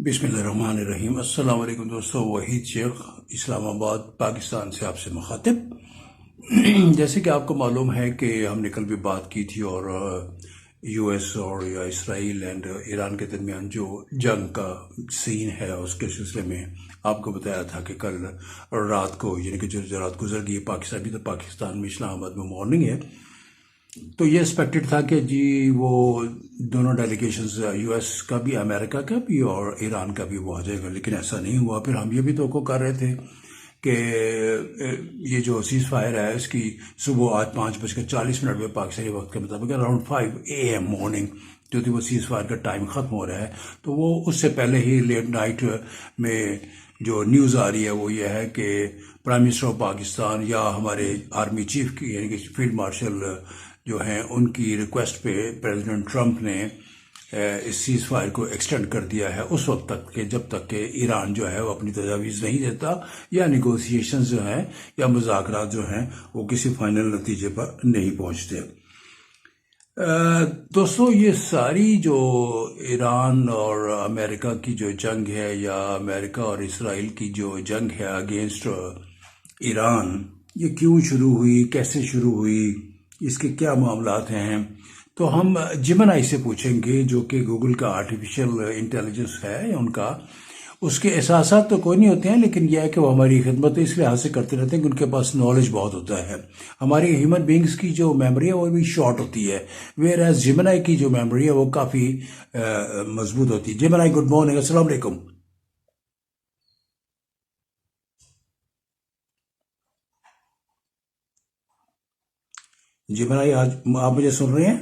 بسم اللہ الرحمن الرحیم۔ السلام علیکم دوستو، وحید شیخ اسلام آباد پاکستان سے آپ سے مخاطب۔ جیسے کہ آپ کو معلوم ہے کہ ہم نے کل بھی بات کی تھی، اور یو ایس اور یا اسرائیل اینڈ ایران کے درمیان جو جنگ کا سین ہے اس کے سلسلے میں آپ کو بتایا تھا کہ کل رات کو، یعنی کہ جو رات گزر گئی پاکستان بھی، تو پاکستان میں اسلام آباد میں مارننگ ہے، تو یہ ایکسپیکٹڈ تھا کہ جی وہ دونوں ڈیلیگیشنز، یو ایس کا بھی، امریکہ کا بھی اور ایران کا بھی، وہ آ جائے گا، لیکن ایسا نہیں ہوا۔ پھر ہم یہ بھی توقع کر رہے تھے کہ یہ جو سیز فائر ہے اس کی صبح آج 5:40 پہ پاکستانی وقت کے مطابق اراؤنڈ 5 AM مارننگ جو تھی، وہ سیز فائر کا ٹائم ختم ہو رہا ہے، تو وہ اس سے پہلے ہی لیٹ نائٹ میں جو نیوز آ رہی ہے وہ یہ ہے کہ پرائم منسٹر آف پاکستان یا ہمارے آرمی چیف کی، یعنی کہ فیلڈ مارشل جو ہیں، ان کی ریکویسٹ پہ پریزیڈنٹ ٹرمپ نے اس سیز فائر کو ایکسٹینڈ کر دیا ہے اس وقت تک کہ جب تک کہ ایران جو ہے وہ اپنی تجاویز نہیں دیتا، یا نیگوسیشنز جو ہیں یا مذاکرات جو ہیں وہ کسی فائنل نتیجے پر نہیں پہنچتے۔ دوستو، یہ ساری جو ایران اور امریکہ کی جو جنگ ہے، یا امریکہ اور اسرائیل کی جو جنگ ہے اگینسٹ ایران، یہ کیوں شروع ہوئی، کیسے شروع ہوئی، اس کے کیا معاملات ہیں، تو ہم جیمنائی سے پوچھیں گے، جو کہ گوگل کا آرٹیفیشل انٹیلیجنس ہے ان کا۔ اس کے احساسات تو کوئی نہیں ہوتے ہیں، لیکن یہ ہے کہ وہ ہماری خدمت اس لحاظ سے کرتے رہتے ہیں کہ ان کے پاس نالج بہت ہوتا ہے۔ ہماری ہیومن بینگز کی جو میموری ہے وہ بھی شارٹ ہوتی ہے، ویئر ایز جیمنائی کی جو میموری ہے وہ کافی مضبوط ہوتی ہے۔ جیمنائی، گڈ مارننگ، السلام علیکم۔ جیمنائی، آج آپ مجھے سن رہے ہیں؟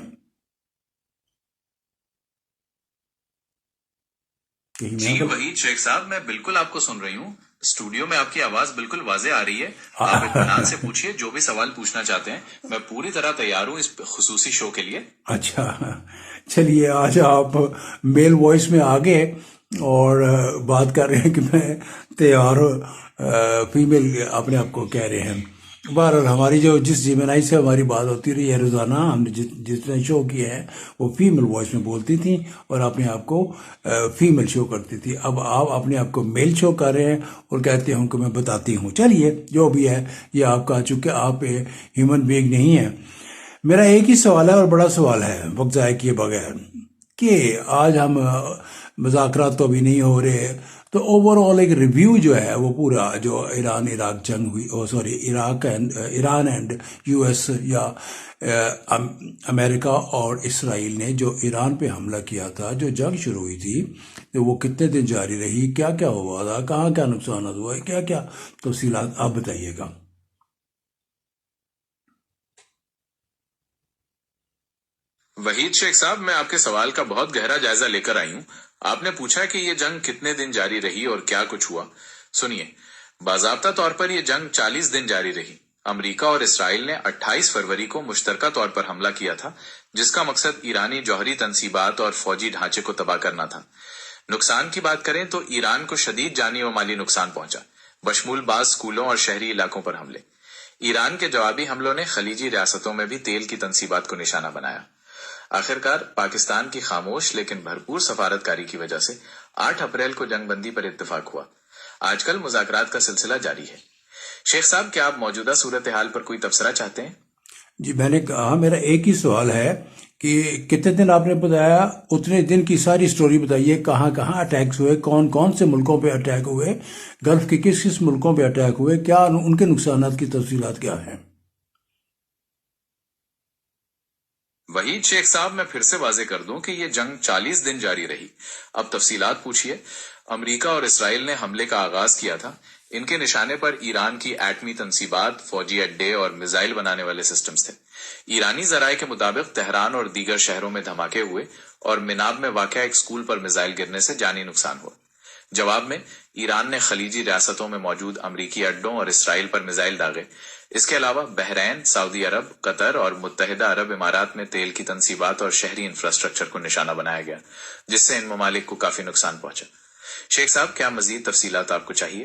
جی وحید شیخ صاحب، میں بالکل آپ کو سن رہی ہوں۔ اسٹوڈیو میں آپ کی آواز بالکل واضح آ رہی ہے۔ آپ اطمینان سے پوچھیے، جو بھی سوال پوچھنا چاہتے ہیں، میں پوری طرح تیار ہوں اس خصوصی شو کے لیے۔ اچھا، چلیے آج آپ میل وائس میں آگے اور بات کر رہے ہیں کہ میں تیار فیمیل اپنے آپ کو کہہ رہے ہیں۔ بہرحال ہماری جو جس جیمنائی سے ہماری بات ہوتی رہی ہے روزانہ، ہم نے جتنے شو کیے ہیں وہ فیمیل وائس میں بولتی تھیں اور اپنے آپ کو فیمیل شو کرتی تھی۔ اب آپ اپنے آپ کو میل شو کر رہے ہیں اور کہتے ہیں کہ میں بتاتی ہوں۔ چلیے جو بھی ہے، یہ آپ کا، چونکہ آپ ہیومن بینگ نہیں ہیں۔ میرا ایک ہی سوال ہے اور بڑا سوال ہے وقت ضائع کیے بغیر، کہ آج ہم مذاکرات تو ابھی نہیں ہو رہے، تو اوور آل ایک ریویو جو ہے وہ پورا جو ایران عراق جنگ ہوئی، ایران اینڈ یو ایس یا امریکہ اور اسرائیل نے جو ایران پہ حملہ کیا تھا، جو جنگ شروع ہوئی تھی، تو وہ کتنے دن جاری رہی، کیا کیا ہوا تھا، کہاں کیا نقصانات ہوئے، کیا کیا تفصیلات آپ بتائیے گا۔ وحید شیخ صاحب، میں آپ کے سوال کا بہت گہرا جائزہ لے کر آئی ہوں۔ آپ نے پوچھا کہ یہ جنگ کتنے دن جاری رہی اور کیا کچھ ہوا۔ سنیے، باضابطہ طور پر یہ جنگ 40 دن جاری رہی۔ امریکہ اور اسرائیل نے 28 فروری کو مشترکہ طور پر حملہ کیا تھا، جس کا مقصد ایرانی جوہری تنصیبات اور فوجی ڈھانچے کو تباہ کرنا تھا۔ نقصان کی بات کریں تو ایران کو شدید جانی و مالی نقصان پہنچا، بشمول بعض سکولوں اور شہری علاقوں پر حملے۔ ایران کے جوابی حملوں نے خلیجی ریاستوں میں بھی تیل کی تنصیبات کو نشانہ بنایا۔ آخرکار پاکستان کی خاموش لیکن بھرپور سفارتکاری کی وجہ سے 8 اپریل کو جنگ بندی پر اتفاق ہوا۔ آج کل مذاکرات کا سلسلہ جاری ہے۔ شیخ صاحب، کیا آپ موجودہ صورتحال پر کوئی تبصرہ چاہتے ہیں؟ جی، میں نے کہا میرا ایک ہی سوال ہے کہ کتنے دن آپ نے بتایا، اتنے دن کی ساری سٹوری بتائیے، کہاں کہاں اٹیکس ہوئے، کون کون سے ملکوں پہ اٹیک ہوئے، گلف کے کس کس ملکوں پہ اٹیک ہوئے، کیا ان کے نقصانات کی تفصیلات کیا ہیں۔ وحید شیخ صاحب، میں پھر سے واضح کر دوں کہ یہ جنگ 40 دن جاری رہی۔ اب تفصیلات پوچھیے۔ امریکہ اور اسرائیل نے حملے کا آغاز کیا تھا۔ ان کے نشانے پر ایران کی ایٹمی تنصیبات، فوجی اڈے اور میزائل بنانے والے سسٹمز تھے۔ ایرانی ذرائع کے مطابق تہران اور دیگر شہروں میں دھماکے ہوئے اور مناب میں واقع ایک سکول پر میزائل گرنے سے جانی نقصان ہوا۔ جواب میں ایران نے خلیجی ریاستوں میں موجود امریکی اڈوں اور اسرائیل پر میزائل داغے۔ اس کے علاوہ بحرین، سعودی عرب، قطر اور متحدہ عرب امارات میں تیل کی تنصیبات اور شہری انفراسٹرکچر کو نشانہ بنایا گیا، جس سے ان ممالک کو کافی نقصان پہنچا۔ شیخ صاحب، کیا مزید تفصیلات آپ کو چاہیے؟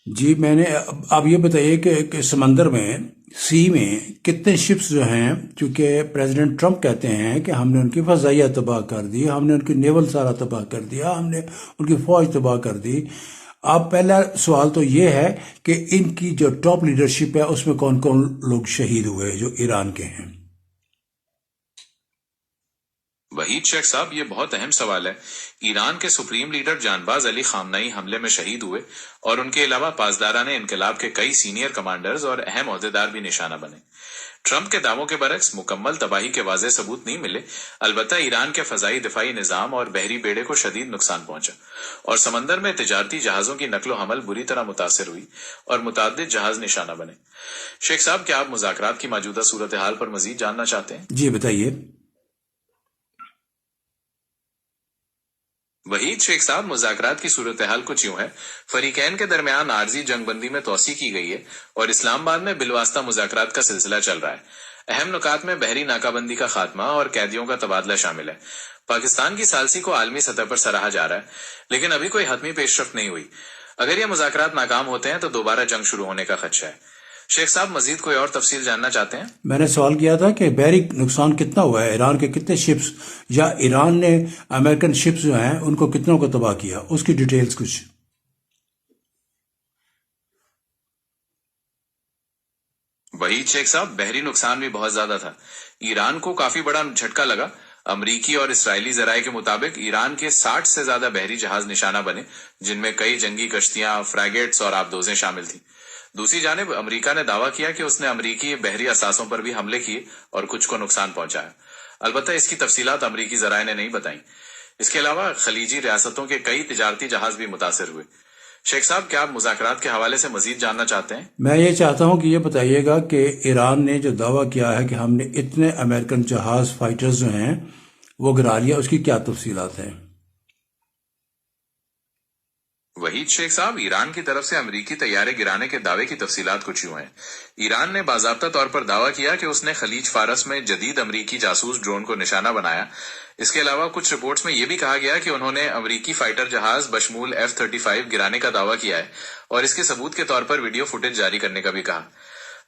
جی، میں نے اب یہ بتائیے کہ سمندر میں سی میں کتنے شپس جو ہیں، چونکہ پریزیڈنٹ ٹرمپ کہتے ہیں کہ ہم نے ان کی فضائیہ تباہ کر دی، ہم نے ان کی نیول سارا تباہ کر دیا، ہم نے ان کی فوج تباہ کر دی۔ اب پہلا سوال تو یہ ہے کہ ان کی جو ٹاپ لیڈرشپ ہے اس میں کون کون لوگ شہید ہوئے جو ایران کے ہیں؟ وحید شیخ صاحب، یہ بہت اہم سوال ہے۔ ایران کے سپریم لیڈر جانباز علی خامنئی حملے میں شہید ہوئے اور ان کے علاوہ پاسداران انقلاب کے کئی سینئر کمانڈرز اور اہم عہدیدار بھی نشانہ بنے۔ ٹرمپ کے دعووں کے برعکس مکمل تباہی کے واضح ثبوت نہیں ملے، البتہ ایران کے فضائی دفاعی نظام اور بحری بیڑے کو شدید نقصان پہنچا اور سمندر میں تجارتی جہازوں کی نقل و حمل بری طرح متاثر ہوئی اور متعدد جہاز نشانہ بنے۔ شیخ صاحب، کیا آپ مذاکرات کی موجودہ صورتحال پر مزید جاننا چاہتے ہیں؟ جی بتائیے۔ وحید شیخ صاحب، مذاکرات کی صورتحال کچھ یوں ہے۔ فریقین کے درمیان عارضی جنگ بندی میں توسیع کی گئی ہے اور اسلام آباد میں بالواسطہ مذاکرات کا سلسلہ چل رہا ہے۔ اہم نکات میں بحری ناکہ بندی کا خاتمہ اور قیدیوں کا تبادلہ شامل ہے۔ پاکستان کی ثالثی کو عالمی سطح پر سراہا جا رہا ہے، لیکن ابھی کوئی حتمی پیش رفت نہیں ہوئی۔ اگر یہ مذاکرات ناکام ہوتے ہیں تو دوبارہ جنگ شروع ہونے کا خدشہ ہے۔ شیخ صاحب، مزید کوئی اور تفصیل جاننا چاہتے ہیں؟ میں نے سوال کیا تھا کہ بحری نقصان کتنا ہوا ہے، ایران کے کتنے شپس یا ایران نے امریکن شپس جو ہیں ان کو کتنوں کو تباہ کیا، اس کی ڈیٹیلز کچھ۔ وحید شیخ صاحب، بحری نقصان بھی بہت زیادہ تھا۔ ایران کو کافی بڑا جھٹکا لگا۔ امریکی اور اسرائیلی ذرائع کے مطابق ایران کے 60 سے زیادہ بحری جہاز نشانہ بنے، جن میں کئی جنگی کشتیاں، فریگیٹس اور آبدوزیں شامل تھیں۔ دوسری جانب امریکہ نے دعویٰ کیا کہ اس نے امریکی بحری اثاثوں پر بھی حملے کیے اور کچھ کو نقصان پہنچایا۔ البتہ اس کی تفصیلات امریکی ذرائع نے نہیں بتائیں۔ اس کے علاوہ خلیجی ریاستوں کے کئی تجارتی جہاز بھی متاثر ہوئے۔ شیخ صاحب، کیا آپ مذاکرات کے حوالے سے مزید جاننا چاہتے ہیں؟ میں یہ چاہتا ہوں کہ یہ بتائیے گا کہ ایران نے جو دعویٰ کیا ہے کہ ہم نے اتنے امریکن جہاز فائٹرز جو ہیں وہ گرا لیا، اس کی کیا تفصیلات ہیں؟ وحید شیخ صاحب، ایران کی طرف سے امریکی طیارے گرانے کے دعوے کی تفصیلات کچھ یوں ہیں۔ ایران نے باضابطہ طور پر دعویٰ کیا کہ اس نے خلیج فارس میں جدید امریکی جاسوس ڈرون کو نشانہ بنایا۔ اس کے علاوہ کچھ رپورٹس میں یہ بھی کہا گیا کہ انہوں نے امریکی فائٹر جہاز بشمول F-35 گرانے کا دعویٰ کیا ہے اور اس کے ثبوت کے طور پر ویڈیو فوٹیج جاری کرنے کا بھی کہا۔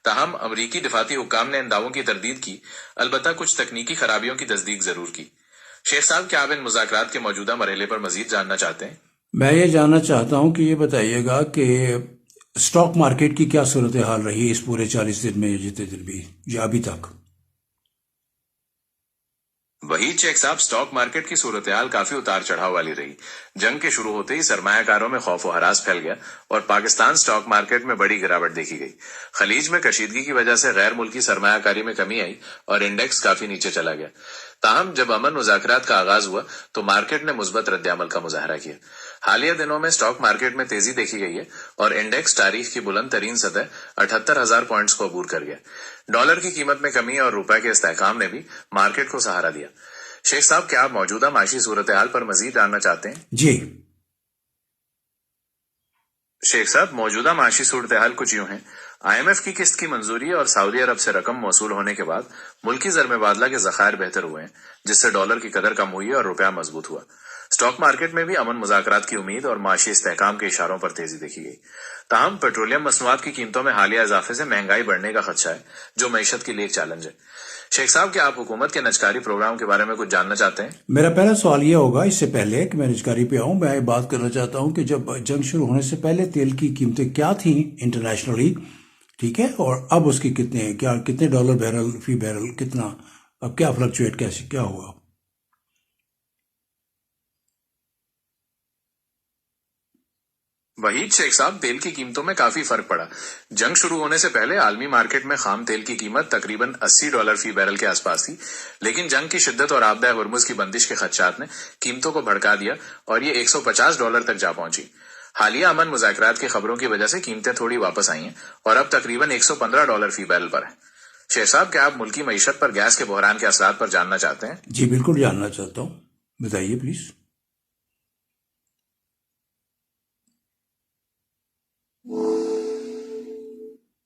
تاہم امریکی دفاعی حکام نے ان دعووں کی تردید کی، البتہ کچھ تکنیکی خرابیوں کی تصدیق ضرور کی۔ شیخ صاحب، کیا آپ ان مذاکرات کے موجودہ مرحلے پر مزید جاننا چاہتے ہیں؟ میں یہ جاننا چاہتا ہوں کہ یہ بتائیے گا کہ اسٹاک مارکیٹ کی کیا صورتحال رہی اس پورے 40 دن میں، جتنے دن بھی یا ابھی تک؟ وحید شیخ صاحب، اسٹاک مارکیٹ کی صورتحال کافی اتار چڑھاؤ والی رہی۔ جنگ کے شروع ہوتے ہی سرمایہ کاروں میں خوف و ہراس پھیل گیا اور پاکستان اسٹاک مارکیٹ میں بڑی گراوٹ دیکھی گئی۔ خلیج میں کشیدگی کی وجہ سے غیر ملکی سرمایہ کاری میں کمی آئی اور انڈیکس کافی نیچے چلا گیا۔ تاہم جب امن مذاکرات کا آغاز ہوا تو مارکیٹ نے مثبت رد عمل کا مظاہرہ کیا۔ حالیہ دنوں میں اسٹاک مارکیٹ میں تیزی دیکھی گئی ہے اور انڈیکس تاریخ کی بلند ترین سطح 78,000 پوائنٹس کو عبور کر گیا۔ ڈالر کی قیمت میں کمی اور روپے کے استحکام نے بھی مارکیٹ کو سہارا دیا۔ شیخ صاحب، کیا آپ موجودہ معاشی صورتحال پر مزید جاننا چاہتے ہیں؟ جی۔ شیخ صاحب، موجودہ معاشی صورتحال کچھ یوں ہیں۔ IMF کی قسط کی منظوری اور سعودی عرب سے رقم موصول ہونے کے بعد ملکی زر مبادلہ کے ذخائر بہتر ہوئے ہیں، جس سے ڈالر کی قدر کم ہوئی اور روپیہ مضبوط ہوا۔ اسٹاک مارکیٹ میں بھی امن مذاکرات کی امید اور معاشی استحکام کے اشاروں پر تیزی دیکھی گئی۔ تاہم پیٹرولیم مصنوعات کی قیمتوں میں حالیہ اضافے سے مہنگائی بڑھنے کا خدشہ ہے، جو معیشت کے لیے ایک چیلنج ہے۔ شیخ صاحب، کیا آپ حکومت کے نجکاری پروگرام کے بارے میں کچھ جاننا چاہتے ہیں؟ میرا پہلا سوال یہ ہوگا، اس سے پہلے کہ میں نجکاری پہ آؤں، میں بات کرنا چاہتا ہوں کہ جب جنگ شروع ہونے سے پہلے تیل کی قیمتیں کیا تھیں انٹرنیشنلی، ٹھیک ہے، اور اب اس کی کتنے ڈالر بیرل فی بیرل کتنا، اب کیا فلکچویٹ کیسے کیا ہوا؟ وحید شیخ صاحب، تیل کی قیمتوں میں کافی فرق پڑا۔ جنگ شروع ہونے سے پہلے عالمی مارکیٹ میں خام تیل کی قیمت تقریباً $80 فی بیرل کے آس پاس تھی، لیکن جنگ کی شدت اور آبدہ ہرمز کی بندش کے خدشات نے قیمتوں کو بھڑکا دیا اور یہ $150 تک جا پہنچی۔ حالیہ امن مذاکرات کی خبروں کی وجہ سے قیمتیں تھوڑی واپس آئی ہیں اور اب تقریباً $115 فی بیرل پر ہیں۔ شیخ صاحب، کیا آپ ملکی معیشت پر گیس کے بحران کے اثرات پر جاننا چاہتے ہیں؟ جی بالکل جاننا چاہتا ہوں، بتائیے پلیز۔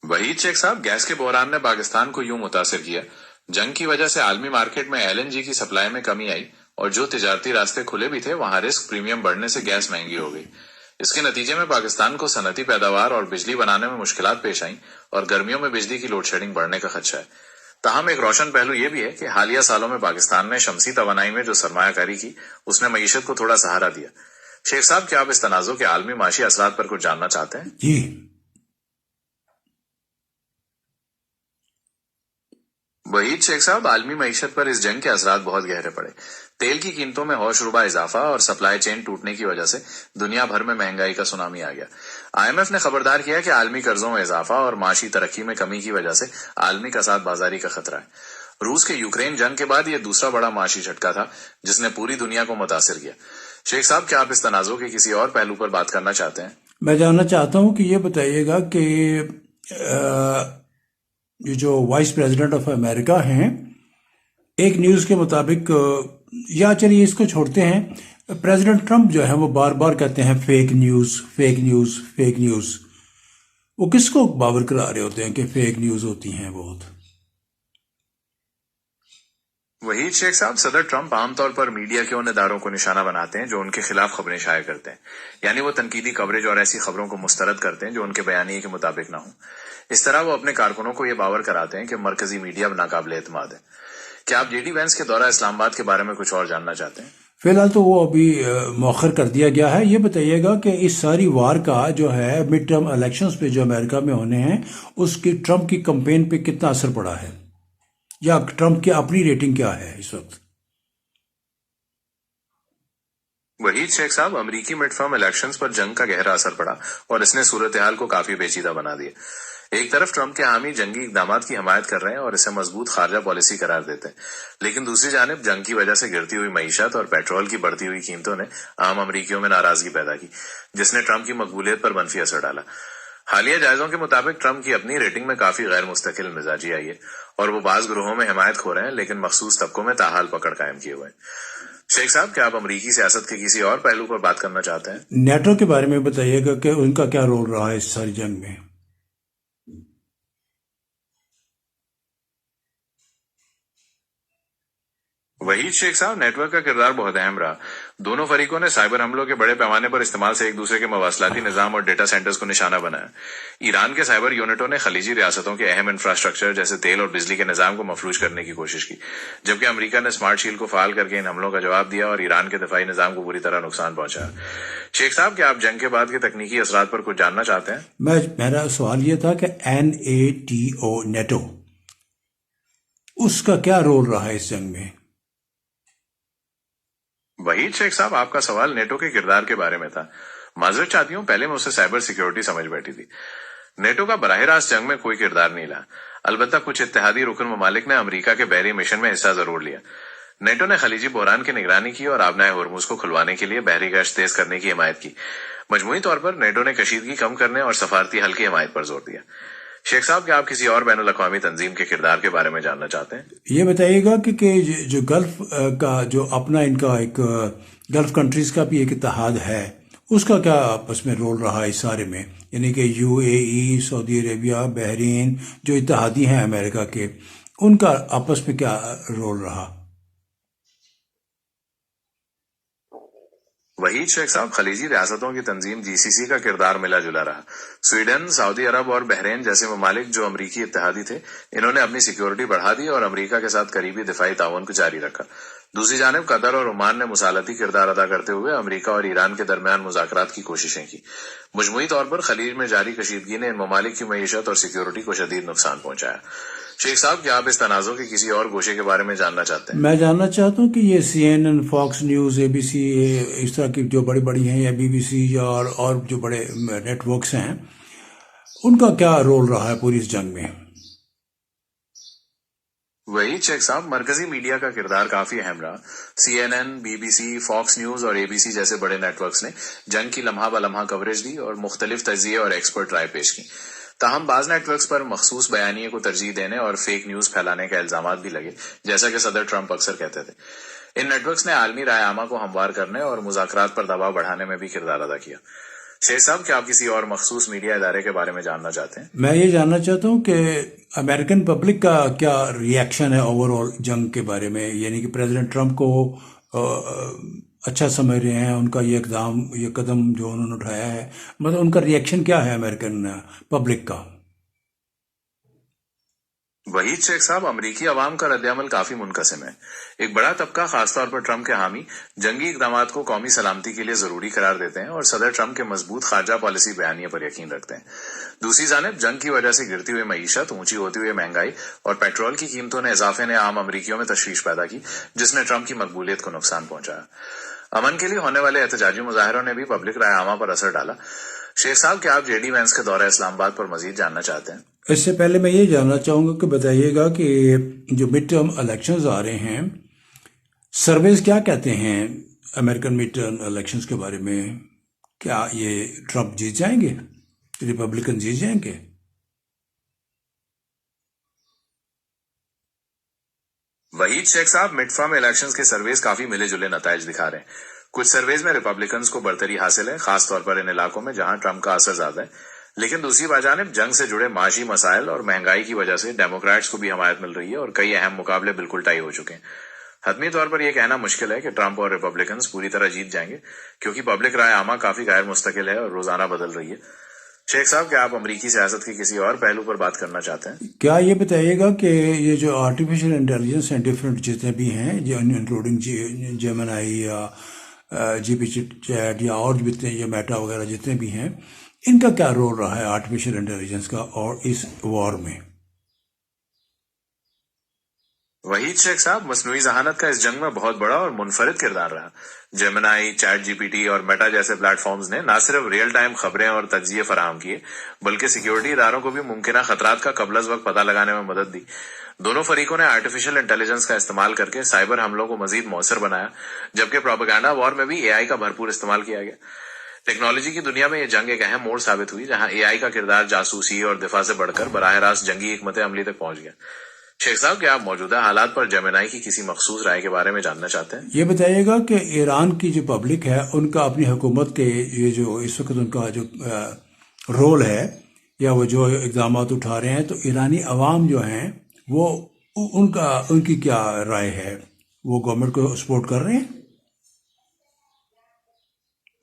وحید شیخ صاحب، گیس کے بحران نے پاکستان کو یوں متاثر کیا۔ جنگ کی وجہ سے عالمی مارکیٹ میں LNG کی سپلائی میں کمی آئی اور جو تجارتی راستے کھلے بھی تھے وہاں رسک پریمیم بڑھنے سے گیس مہنگی ہو گئی۔ اس کے نتیجے میں پاکستان کو صنعتی پیداوار اور بجلی بنانے میں مشکلات پیش آئیں اور گرمیوں میں بجلی کی لوڈ شیڈنگ بڑھنے کا خدشہ ہے۔ تاہم ایک روشن پہلو یہ بھی ہے کہ حالیہ سالوں میں پاکستان نے شمسی توانائی میں جو سرمایہ کاری کی اس نے معیشت کو تھوڑا سہارا دیا۔ شیخ صاحب، کیا آپ اس تنازع کے عالمی معاشی اثرات پر کچھ جاننا چاہتے ہیں؟ جی، وحید شیخ صاحب، عالمی معیشت پر اس جنگ کے اثرات بہت گہرے پڑے۔ تیل کی قیمتوں میں ہوش ربا اضافہ اور سپلائی چین ٹوٹنے کی وجہ سے دنیا بھر میں مہنگائی کا سونامی آ گیا۔ IMF نے خبردار کیا کہ عالمی قرضوں میں اضافہ اور معاشی ترقی میں کمی کی وجہ سے عالمی کساد بازاری کا خطرہ ہے۔ روس کے یوکرین جنگ کے بعد یہ دوسرا بڑا معاشی جھٹکا تھا جس نے پوری دنیا کو متاثر کیا۔ شیخ صاحب، کیا آپ اس تنازع کے کسی اور پہلو پر بات کرنا چاہتے ہیں؟ میں جاننا چاہتا ہوں کہ یہ بتائیے گا کہ یہ جو وائس پریزیڈنٹ آف امریکہ ہیں، ایک نیوز کے مطابق، یا چلیے اس کو چھوڑتے ہیں، پریزیڈنٹ ٹرمپ جو ہے وہ بار بار کہتے ہیں fake news fake news fake news. وہ کس کو باور کرا رہے ہوتے ہیں کہ فیک نیوز ہوتی ہیں بہت؟ وحید شیخ صاحب، صدر ٹرمپ عام طور پر میڈیا کے ان اداروں کو نشانہ بناتے ہیں جو ان کے خلاف خبریں شائع کرتے ہیں، یعنی وہ تنقیدی کوریج اور ایسی خبروں کو مسترد کرتے ہیں جو ان کے بیانیے کے مطابق نہ ہوں۔ اس طرح وہ اپنے کارکنوں کو یہ باور کراتے ہیں کہ مرکزی میڈیا ناقابل اعتماد ہے۔ کیا آپ JD وینس کے دورہ اسلام آباد کے بارے میں کچھ اور جاننا چاہتے ہیں؟ فی الحال تو وہ ابھی مؤخر کر دیا گیا ہے۔ یہ بتائیے گا کہ اس ساری وار کا جو ہے مڈ ٹرم الیکشنز پہ جو امریکہ میں ہونے ہیں، اس کی ٹرمپ کی کمپین پہ کتنا اثر پڑا ہے، یا ٹرمپ کی اپنی ریٹنگ کیا ہے اس وقت؟ وحید شیخ صاحب، امریکی مڈ ٹرم الیکشنز پر جنگ کا گہرا اثر پڑا اور اس نے صورتحال کو کافی پیچیدہ بنا دیا۔ ایک طرف ٹرمپ کے حامی جنگی اقدامات کی حمایت کر رہے ہیں اور اسے مضبوط خارجہ پالیسی قرار دیتے ہیں، لیکن دوسری جانب جنگ کی وجہ سے گرتی ہوئی معیشت اور پیٹرول کی بڑھتی ہوئی قیمتوں نے عام امریکیوں میں ناراضگی پیدا کی، جس نے ٹرمپ کی مقبولیت پر منفی اثر ڈالا۔ حالیہ جائزوں کے مطابق ٹرمپ کی اپنی ریٹنگ میں کافی غیر مستقل مزاجی آئی ہے اور وہ بعض گروہوں میں حمایت کھو رہے ہیں لیکن مخصوص طبقوں میں تاحال پکڑ قائم کیے ہوئے ہیں۔ شیخ صاحب، کیا آپ امریکی سیاست کے کسی اور پہلو پر بات کرنا چاہتے ہیں؟ نیٹو کے بارے میں بتائیے گا کہ ان کا کیا رول رہا ہے اس ساری جنگ میں؟ وحید شیخ صاحب، نیٹ ورک کا کردار بہت اہم رہا۔ دونوں فریقوں نے سائبر حملوں کے بڑے پیمانے پر استعمال سے ایک دوسرے کے مواصلاتی نظام اور ڈیٹا سینٹرز کو نشانہ بنایا۔ ایران کے سائبر یونٹوں نے خلیجی ریاستوں کے اہم انفراسٹرکچر جیسے تیل اور بجلی کے نظام کو مفلوج کرنے کی کوشش کی، جبکہ امریکہ نے اسمارٹ شیلڈ کو فعال کر کے ان حملوں کا جواب دیا اور ایران کے دفاعی نظام کو پوری طرح نقصان پہنچایا۔ شیخ صاحب، کیا آپ جنگ کے بعد کے تکنیکی اثرات پر کچھ جاننا چاہتے ہیں؟ میرا سوال یہ تھا کہ NATO نیٹو، اس کا کیا رول رہا ہے اس جنگ میں؟ وحید شیخ صاحب، آپ کا سوال نیٹو کے کردار کے بارے میں تھا۔ معذرت چاہتی ہوں، پہلے میں اسے سائبر سیکیورٹی سمجھ بیٹھی تھی۔ نیٹو کا براہ راست جنگ میں کوئی کردار نہیں رہا، البتہ کچھ اتحادی رکن ممالک نے امریکہ کے بحری مشن میں حصہ ضرور لیا۔ نیٹو نے خلیجی بحران کی نگرانی کی اور آبنائے ہرمز کو کھلوانے کے لیے بحری گشت تیز کرنے کی حمایت کی۔ مجموعی طور پر نیٹو نے کشیدگی کم کرنے اور سفارتی حل کی حمایت پر زور دیا۔ شیخ صاحب، کیا آپ کسی اور بین الاقوامی تنظیم کے کردار کے بارے میں جاننا چاہتے ہیں؟ یہ بتائیے گا کہ جو گلف کا جو اپنا ان کا ایک گلف کنٹریز کا بھی ایک اتحاد ہے، اس کا کیا آپس میں رول رہا ہے اس سارے میں؟ یعنی کہ UAE، سعودی عربیہ، بحرین، جو اتحادی ہیں امریکہ کے، ان کا آپس میں کیا رول رہا؟ وحید شیخ صاحب، خلیجی ریاستوں کی تنظیم GCC کا کردار ملا جلا رہا۔ سویڈن، سعودی عرب اور بحرین جیسے ممالک جو امریکی اتحادی تھے، انہوں نے اپنی سیکیورٹی بڑھا دی اور امریکہ کے ساتھ قریبی دفاعی تعاون کو جاری رکھا۔ دوسری جانب قطر اور عمان نے مصالحتی کردار ادا کرتے ہوئے امریکہ اور ایران کے درمیان مذاکرات کی کوششیں کی۔ مجموعی طور پر خلیج میں جاری کشیدگی نے ان ممالک کی معیشت اور سیکیورٹی کو شدید نقصان پہنچایا۔ شیخ صاحب، کیا آپ اس تنازع کے کسی اور گوشے کے بارے میں جاننا چاہتے ہیں؟ میں جاننا چاہتا ہوں کہ یہ CNN، فاکس نیوز، ABC، اس طرح کی جو بڑی بڑی ہیں، یا BBC اور جو بڑے نیٹ ورکس ہیں، ان کا کیا رول رہا ہے پوری اس جنگ میں؟ وحید شیخ صاحب، مرکزی میڈیا کا کردار کافی اہم رہا۔ CNN، BBC، فاکس نیوز اور ABC جیسے بڑے نیٹ ورکس نے جنگ کی لمحہ بلمحہ کوریج دی اور مختلف تجزیے اور ایکسپرٹ رائے پیش کی۔ تاہم بعض نیٹ ورکس پر مخصوص بیانیے کو ترجیح دینے اور فیک نیوز پھیلانے کا الزامات بھی لگے، جیسا کہ صدر ٹرمپ اکثر کہتے تھے۔ ان نیٹ ورکس نے عالمی رائے عامہ کو ہموار کرنے اور مذاکرات پر دباؤ بڑھانے میں بھی کردار ادا کیا۔ شیخ صاحب، کیا آپ کسی اور مخصوص میڈیا ادارے کے بارے میں جاننا چاہتے ہیں؟ میں یہ جاننا چاہتا ہوں کہ امریکن پبلک کا کیا ریئیکشن ہے اوور آل جنگ کے بارے میں، یعنی کہ پریزیڈنٹ ٹرمپ کو اچھا سمجھ رہے ہیں ان کا یہ اقدام، یہ قدم جو انہوں نے اٹھایا ہے؟ مطلب ان کا ریئیکشن کیا ہے امریکن پبلک کا؟ وحید شیخ صاحب، امریکی عوام کا رد عمل کافی منقسم ہے۔ ایک بڑا طبقہ، خاص طور پر ٹرمپ کے حامی، جنگی اقدامات کو قومی سلامتی کے لیے ضروری قرار دیتے ہیں اور صدر ٹرمپ کے مضبوط خارجہ پالیسی بیانیے پر یقین رکھتے ہیں۔ دوسری جانب جنگ کی وجہ سے گرتی ہوئی معیشت، اونچی ہوتی ہوئی مہنگائی اور پیٹرول کی قیمتوں نے اضافے نے عام امریکیوں میں تشویش پیدا کی، جس نے ٹرمپ کی مقبولیت کو نقصان پہنچایا۔ امن کے لیے ہونے والے احتجاجی مظاہروں نے بھی پبلک رائے عامہ پر اثر ڈالا۔ شیخ صاحب، کیا آپ جے ڈی وینس کے دورہ اسلام آباد پر مزید جاننا چاہتے ہیں؟ اس سے پہلے میں یہ جاننا چاہوں گا کہ بتائیے گا کہ جو مڈ ٹرم الیکشنز آ رہے ہیں، سرویز کیا کہتے ہیں امریکن مڈ ٹرم الیکشنز کے بارے میں؟ کیا یہ ٹرمپ جیت جائیں گے، ریپبلکن جیت جائیں گے؟ وحید شیخ صاحب، مڈ ٹرم الیکشنز کے سرویز کافی ملے جلے نتائج دکھا رہے ہیں۔ کچھ سرویز میں ریپبلکنز کو برتری حاصل ہے، خاص طور پر ان علاقوں میں جہاں ٹرمپ کا اثر زیادہ ہے، لیکن دوسری جانب جنگ سے جڑے معاشی مسائل اور مہنگائی کی وجہ سے ڈیموکریٹس کو بھی حمایت مل رہی ہے اور کئی اہم مقابلے بالکل ٹائی ہو چکے ہیں۔ حتمی طور پر یہ کہنا مشکل ہے کہ ٹرمپ اور ریپبلکنز پوری طرح جیت جائیں گے، کیونکہ پبلک رائے عامہ کافی غیر مستقل ہے اور روزانہ بدل رہی ہے۔ شیخ صاحب، کیا آپ امریکی سیاست کے کسی اور پہلو پر بات کرنا چاہتے ہیں؟ کیا یہ بتائیے گا کہ یہ جو آرٹیفیشل انٹیلیجنس ہیں، ڈفرینٹ جتنے بھی ہیں، انکلوڈنگ جیمنائی یا جی پی چیٹ یا اور جتنے یہ میٹا وغیرہ جتنے بھی ہیں، ان کا کیا رول رہا ہے آرٹیفیشل انٹیلیجنس کا اور اس وار میں؟ وحید شیخ صاحب، مصنوعی ذہانت کا اس جنگ میں بہت بڑا اور منفرد کردار رہا۔ جیمنائی، چیٹ جی پی ٹی اور میٹا جیسے پلیٹ فارمز نے نہ صرف ریئل ٹائم خبریں اور تجزیے فراہم کیے، بلکہ سیکیورٹی اداروں کو بھی ممکنہ خطرات کا قبل از وقت پتہ لگانے میں مدد دی۔ دونوں فریقوں نے آرٹیفیشل انٹیلیجنس کا استعمال کر کے سائبر حملوں کو مزید مؤثر بنایا، جبکہ پروپیگنڈا وار میں بھی اے آئی کا بھرپور استعمال کیا گیا۔ ٹیکنالوجی کی دنیا میں یہ جنگ ایک اہم موڑ ثابت ہوئی، جہاں اے آئی کا کردار جاسوسی اور دفاع سے بڑھ کر براہ راست جنگی حکمت عملی تک پہنچ گیا۔ شیخ صاحب، کیا آپ موجودہ حالات پر جیمنائی کی کسی مخصوص رائے کے بارے میں جاننا چاہتے ہیں؟ یہ بتائیے گا کہ ایران کی جو پبلک ہے ان کا اپنی حکومت کے یہ جو اس وقت ان کا جو رول ہے یا وہ جو اقدامات اٹھا رہے ہیں، تو ایرانی عوام جو ہیں وہ ان کی کیا رائے ہے؟ وہ گورنمنٹ کو سپورٹ کر رہے ہیں؟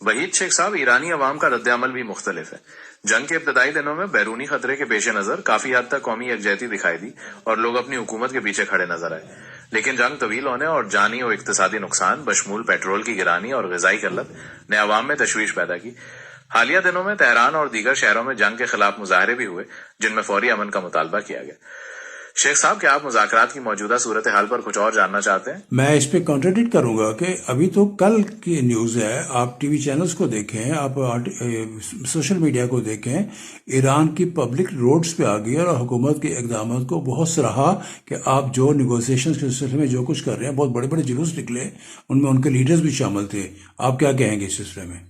وحید شیخ صاحب، ایرانی عوام کا رد عمل بھی مختلف ہے۔ جنگ کے ابتدائی دنوں میں بیرونی خطرے کے پیش نظر کافی حد تک قومی یکجہتی دکھائی دی اور لوگ اپنی حکومت کے پیچھے کھڑے نظر آئے، لیکن جنگ طویل ہونے اور جانی اور اقتصادی نقصان بشمول پیٹرول کی گرانی اور غذائی قلت نے عوام میں تشویش پیدا کی۔ حالیہ دنوں میں تہران اور دیگر شہروں میں جنگ کے خلاف مظاہرے بھی ہوئے، جن میں فوری امن کا مطالبہ کیا گیا۔ شیخ صاحب، کیا آپ مذاکرات کی موجودہ صورتحال پر کچھ اور جاننا چاہتے ہیں؟ میں اس پہ کانٹرڈکٹ کروں گا کہ ابھی تو کل کی نیوز ہے، آپ ٹی وی چینلز کو دیکھیں، آپ سوشل میڈیا کو دیکھیں، ایران کی پبلک روڈز پہ آ گئی اور حکومت کے اقدامات کو بہت سراہا کہ آپ جو نیگوسیشنز کے سلسلے میں جو کچھ کر رہے ہیں، بہت بڑے بڑے جلوس نکلے، ان میں ان کے لیڈرز بھی شامل تھے۔ آپ کیا کہیں گے اس سلسلے میں؟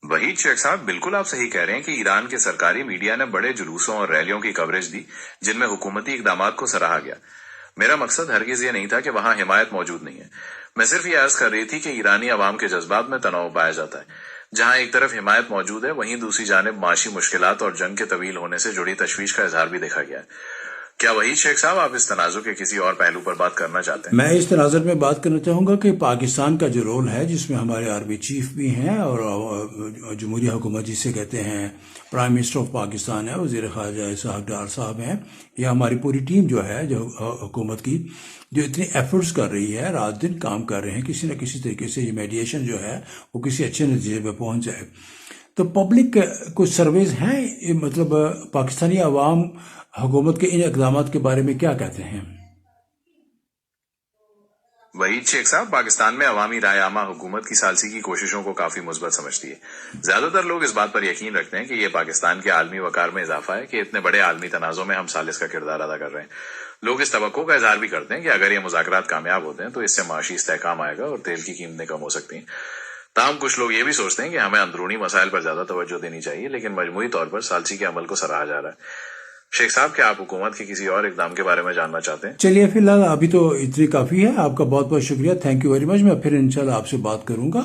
وحید شیخ صاحب، بالکل آپ صحیح کہہ رہے ہیں کہ ایران کے سرکاری میڈیا نے بڑے جلوسوں اور ریلیوں کی کوریج دی، جن میں حکومتی اقدامات کو سراہا گیا۔ میرا مقصد ہرگز یہ نہیں تھا کہ وہاں حمایت موجود نہیں ہے۔ میں صرف یہ عرض کر رہی تھی کہ ایرانی عوام کے جذبات میں تنوع پایا جاتا ہے۔ جہاں ایک طرف حمایت موجود ہے، وہیں دوسری جانب معاشی مشکلات اور جنگ کے طویل ہونے سے جڑی تشویش کا اظہار بھی دیکھا گیا ہے۔ کیا وحید شیخ صاحب، آپ اس تنازع کے کسی اور پہلو پر بات کرنا چاہتے ہیں؟ میں اس تناظر میں بات کرنا چاہوں گا کہ پاکستان کا جو رول ہے، جس میں ہمارے آرمی چیف بھی ہیں اور جمہوریہ حکومت جسے کہتے ہیں پرائم منسٹر آف پاکستان ہے، وزیر خارجہ اسحاق ڈار صاحب ہیں، یا ہماری پوری ٹیم جو ہے جو حکومت کی، جو اتنی ایفرٹس کر رہی ہے، رات دن کام کر رہے ہیں کسی نہ کسی طریقے سے یہ میڈیشن جو ہے وہ کسی اچھے نتیجے پہ پہنچ جائے۔ تو پبلک کچھ سرویز ہیں، مطلب پاکستانی عوام حکومت کے ان اقدامات کے بارے میں کیا کہتے ہیں؟ وحید شیخ صاحب، پاکستان میں عوامی رائے عامہ حکومت کی ثالثی کی کوششوں کو کافی مثبت سمجھتی ہے۔ زیادہ تر لوگ اس بات پر یقین رکھتے ہیں کہ یہ پاکستان کے عالمی وقار میں اضافہ ہے کہ اتنے بڑے عالمی تنازع میں ہم ثالث کا کردار ادا کر رہے ہیں۔ لوگ اس توقع کا اظہار بھی کرتے ہیں کہ اگر یہ مذاکرات کامیاب ہوتے ہیں تو اس سے معاشی استحکام آئے گا اور تیل کی قیمتیں کم ہو سکتی ہیں۔ تاہم کچھ لوگ یہ بھی سوچتے ہیں کہ ہمیں اندرونی مسائل پر زیادہ توجہ دینی چاہیے، لیکن مجموعی طور پر ثالثی کے عمل کو سراہا جا رہا ہے۔ شیخ صاحب، کیا آپ حکومت کے کسی اور اقدام کے بارے میں جاننا چاہتے ہیں؟ چلیے فی الحال ابھی تو اتنی کافی ہے۔ آپ کا بہت بہت شکریہ، تھینک یو ویری مچ۔ میں پھر انشاءاللہ آپ سے بات کروں گا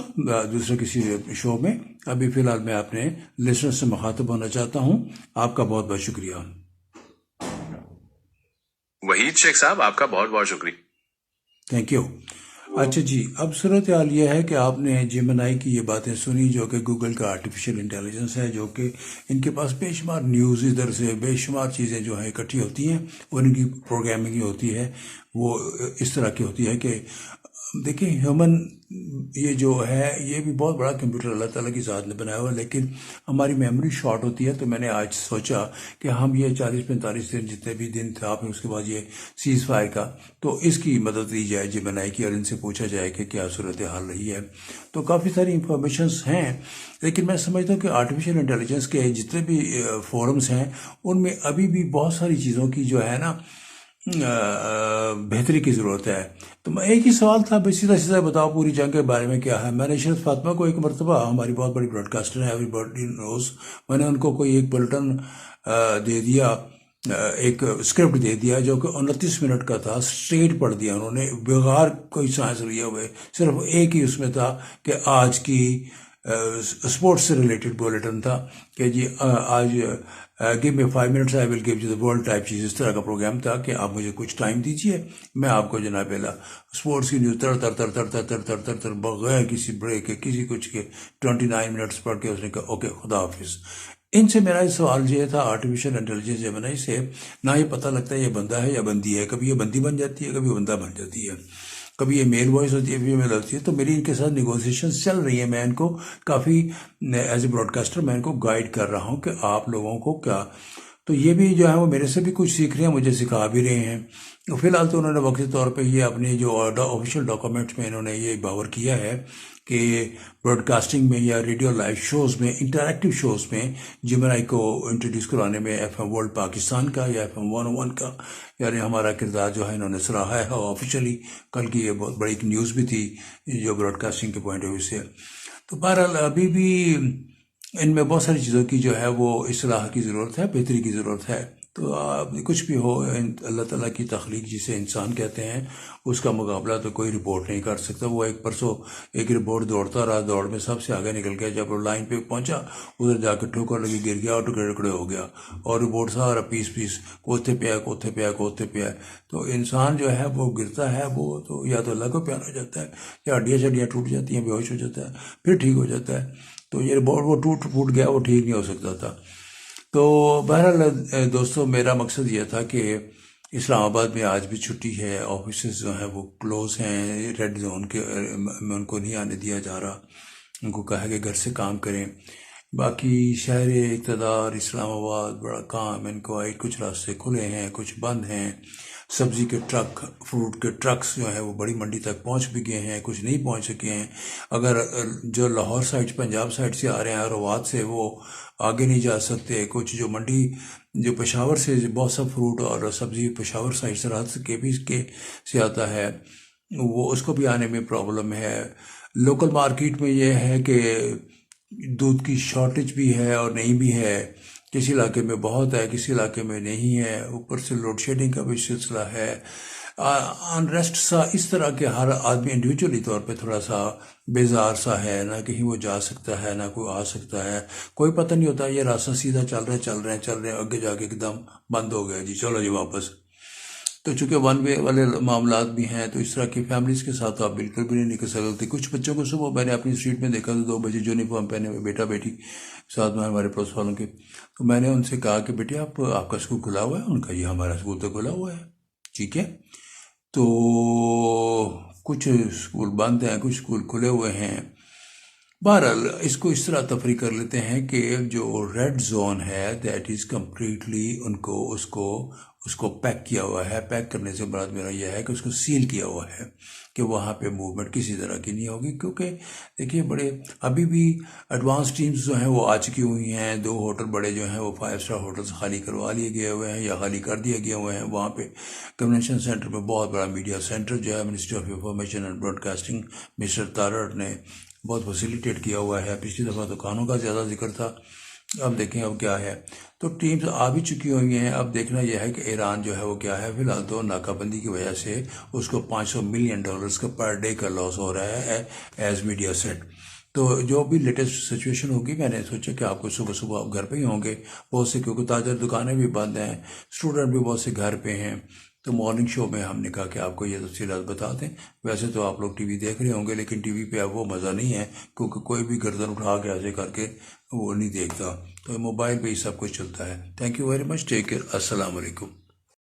دوسرے کسی شو میں۔ ابھی فی الحال میں اپنے لسنر سے مخاطب ہونا چاہتا ہوں۔ آپ کا بہت بہت شکریہ۔ وحید شیخ صاحب، آپ کا بہت بہت شکریہ۔ Thank you. اچھا جی، اب صورتحال یہ ہے کہ آپ نے جیمنائی کی یہ باتیں سنی جو کہ گوگل کا آرٹیفیشل انٹیلیجنس ہے، جو کہ ان کے پاس بے شمار نیوز ادھر سے بے شمار چیزیں جو ہیں اکٹھی ہوتی ہیں، اور ان کی پروگرامنگ ہوتی ہے وہ اس طرح کی ہوتی ہے کہ دیکھیں ہیومن یہ جو ہے یہ بھی بہت بڑا کمپیوٹر اللہ تعالیٰ کی ذات نے بنایا ہوا ہے، لیکن ہماری میموری شارٹ ہوتی ہے. تو میں نے آج سوچا کہ ہم یہ 40-45 دن جتنے بھی دن تھا پھر اس کے بعد یہ سیز فائر کا، تو اس کی مدد لی جائے جی بنائی کی، اور ان سے پوچھا جائے کہ کیا صورتحال رہی ہے. تو کافی ساری انفارمیشنز ہیں، لیکن میں سمجھتا ہوں کہ آرٹیفیشل انٹیلیجنس کے جتنے بھی فورمز ہیں ان میں ابھی بھی بہت ساری چیزوں کی جو ہے نا بہتری کی ضرورت ہے. تو میں ایک ہی سوال تھا، بس سیدھا سیدھا بتاؤ پوری جنگ کے بارے میں کیا ہے. میں نے عشرت فاطمہ کو ایک مرتبہ، ہماری بہت بڑی براڈ کاسٹر ہے، ایوری باڈی نوز، میں نے ان کو کوئی ایک بلٹن دے دیا، ایک اسکرپٹ دے دیا جو کہ 29 منٹ کا تھا، اسٹریٹ پڑھ دیا انہوں نے بغیر کوئی سائنس لیے ہوئے. صرف ایک ہی اس میں تھا کہ آج کی اسپورٹس سے ریلیٹڈ بولٹن تھا کہ جی آج give me 5 minutes I will give you the world type چیز. اس طرح کا پروگرام تھا کہ آپ مجھے کچھ ٹائم دیجیے، میں آپ کو جناب اسپورٹس کی نیوز تر تر تر تر تر تر تر تر تر بغیر کسی بریک کے کسی کچھ کے 29 منٹس پڑھ کے اس نے کہا اوکے خدا حافظ. ان سے میرا سوال یہ تھا آرٹیفیشل انٹیلیجنس جیمنائی سے، نہ یہ پتہ لگتا ہے یہ بندہ ہے یا بندی ہے، کبھی یہ بندی بن جاتی ہے کبھی بندہ بن جاتی ہے، کبھی یہ میل وائس ہوتی ہے فیمیل ہوتی ہے. تو میری ان کے ساتھ نیگوسیشنز چل رہی ہیں، میں ان کو کافی ایز اے براڈ کاسٹر میں ان کو گائیڈ کر رہا ہوں کہ آپ لوگوں کو کیا. تو یہ بھی جو ہے وہ میرے سے بھی کچھ سیکھ رہے ہیں، مجھے سکھا بھی رہے ہیں. فی الحال تو انہوں نے وقتی طور پہ یہ اپنے جو آفیشیل ڈاکومنٹس میں انہوں نے یہ باور کیا ہے کہ براڈ کاسٹنگ میں یا ریڈیو لائیو شوز میں، انٹریکٹیو شوز میں جیمنائی کو انٹروڈیوس کرانے میں ایف ایم ورلڈ پاکستان کا یا ایف ایم 101 کا یعنی ہمارا کردار جو ہے انہوں نے سراہا ہے آفیشلی. کل کی یہ بہت بڑی ایک نیوز بھی تھی جو براڈ کاسٹنگ کے پوائنٹ آف ویو سے. تو بہرحال ابھی بھی ان میں بہت ساری چیزوں کی جو ہے وہ اصلاح کی ضرورت ہے، بہتری کی ضرورت ہے. تو کچھ بھی ہو، اللہ تعالیٰ کی تخلیق جسے انسان کہتے ہیں اس کا مقابلہ تو کوئی رپورٹ نہیں کر سکتا. وہ ایک پرسوں ایک رپورٹ دوڑتا رہا، دوڑ میں سب سے آگے نکل گیا، جب وہ لائن پہ پہنچا ادھر جا کے ٹھوکر لگی، گر گیا اور ٹکڑے ٹکڑے ہو گیا، اور رپورٹ سارا پیس پیس کوتھے پہ ہے کوتھے پہ ہے کوتھے پہ ہے. تو انسان جو ہے وہ گرتا ہے، وہ تو یا تو اللہ کو پیار ہو جاتا ہے یا ہڈیاں شڈیاں ٹوٹ جاتی ہیں، بے ہوش ہو جاتا ہے، پھر ٹھیک ہو جاتا ہے. تو یہ رپورٹ وہ ٹوٹ پھوٹ گیا، وہ ٹھیک نہیں ہو سکتا تھا. تو بہرحال دوستو میرا مقصد یہ تھا کہ اسلام آباد میں آج بھی چھٹی ہے، آفیسز جو ہیں وہ کلوز ہیں، ریڈ زون کے میں ان کو نہیں آنے دیا جا رہا، ان کو کہا کہ گھر سے کام کریں. باقی شہر اقتدار اسلام آباد بڑا کام ان کو آئی، کچھ راستے کھلے ہیں کچھ بند ہیں. سبزی کے ٹرک، فروٹ کے ٹرکس جو ہیں وہ بڑی منڈی تک پہنچ بھی گئے ہیں، کچھ نہیں پہنچ سکے ہیں. اگر جو لاہور سائڈ پنجاب سائڈ سے آ رہے ہیں روات سے وہ آگے نہیں جا سکتے. کچھ جو منڈی جو پشاور سے بہت سا فروٹ اور سبزی پشاور سائڈ سے رات کے بھی سے آتا ہے، وہ اس کو بھی آنے میں پرابلم ہے. لوکل مارکیٹ میں یہ ہے کہ دودھ کی شارٹیج بھی ہے اور نہیں بھی ہے، کسی علاقے میں بہت ہے کسی علاقے میں نہیں ہے. اوپر سے لوڈ شیڈنگ کا بھی سلسلہ ہے، انریسٹ سا اس طرح کے ہر آدمی انڈیویجولی طور پہ تھوڑا سا بیزار سا ہے، نہ کہیں وہ جا سکتا ہے نہ کوئی آ سکتا ہے، کوئی پتہ نہیں ہوتا. یہ راستہ سیدھا چل رہے ہیں آگے جا کے ایک دم بند ہو گیا، جی چلو جی واپس. تو چونکہ ون وے والے معاملات بھی ہیں تو اس طرح کی فیملیز کے ساتھ آپ بالکل بھی نہیں نکل سکتے. کچھ بچوں کو صبح میں نے اپنی اسٹریٹ میں دیکھا تو 2 بجے یونیفارم پہنے ہوئے بیٹا بیٹی ساتھ میں ہمارے پڑوس والوں کے. تو میں نے ان سے کہا کہ بیٹے آپ کا اسکول کھلا ہوا ہے؟ ان کا یہ ہمارا اسکول تو کھلا ہوا ہے. ٹھیک ہے، تو کچھ اسکول بند ہیں کچھ اسکول کھلے ہوئے ہیں. بہرحال اس کو اس طرح تفریح کر لیتے ہیں کہ جو ریڈ زون ہے دیٹ از کمپلیٹلی اس کو پیک کیا ہوا ہے. پیک کرنے سے مراد میرا یہ ہے کہ اس کو سیل کیا ہوا ہے کہ وہاں پہ موومنٹ کسی طرح کی نہیں ہوگی. کیونکہ دیکھیے بڑے ابھی بھی ایڈوانس ٹیمز جو ہیں وہ آ چکی ہوئی ہیں. 2 ہوٹل بڑے جو ہیں وہ 5 اسٹار ہوٹلز خالی کروا لیے گئے ہوئے ہیں یا خالی کر دیے گئے ہوئے ہیں. وہاں پہ کنونشن سینٹر میں بہت بڑا میڈیا سینٹر جو ہے ministry of information and broadcasting mister Tarar نے بہت فیسیلیٹیٹ کیا ہوا ہے. پچھلی دفعہ دکانوں کا زیادہ ذکر تھا، اب دیکھیں اب کیا ہے. تو ٹیمز آ بھی چکی ہوئی ہیں. اب دیکھنا یہ ہے کہ ایران جو ہے وہ کیا ہے. فی الحال تو ناکہ بندی کی وجہ سے اس کو $500 ملین کا پر ڈے کا لاس ہو رہا ہے ایز میڈیا سیٹ. تو جو بھی لیٹسٹ سچویشن ہوگی میں نے سوچا کہ آپ کو صبح آپ گھر پہ ہی ہوں گے بہت سے، کیونکہ تاجر دکانیں بھی بند ہیں، اسٹوڈنٹ بھی بہت سے گھر پہ ہیں. تو مارننگ شو میں ہم نے کہا کہ آپ کو یہ تفصیلات بتا دیں. ویسے تو آپ لوگ ٹی وی دیکھ رہے ہوں گے، لیکن ٹی وی پہ اب وہ مزہ نہیں ہے، کیونکہ کوئی بھی گردن اٹھا کے ایسے کر کے وہ نہیں دیکھتا. تو موبائل پہ ہی سب کچھ چلتا ہے. Thank you very much. Take care. السلام علیکم.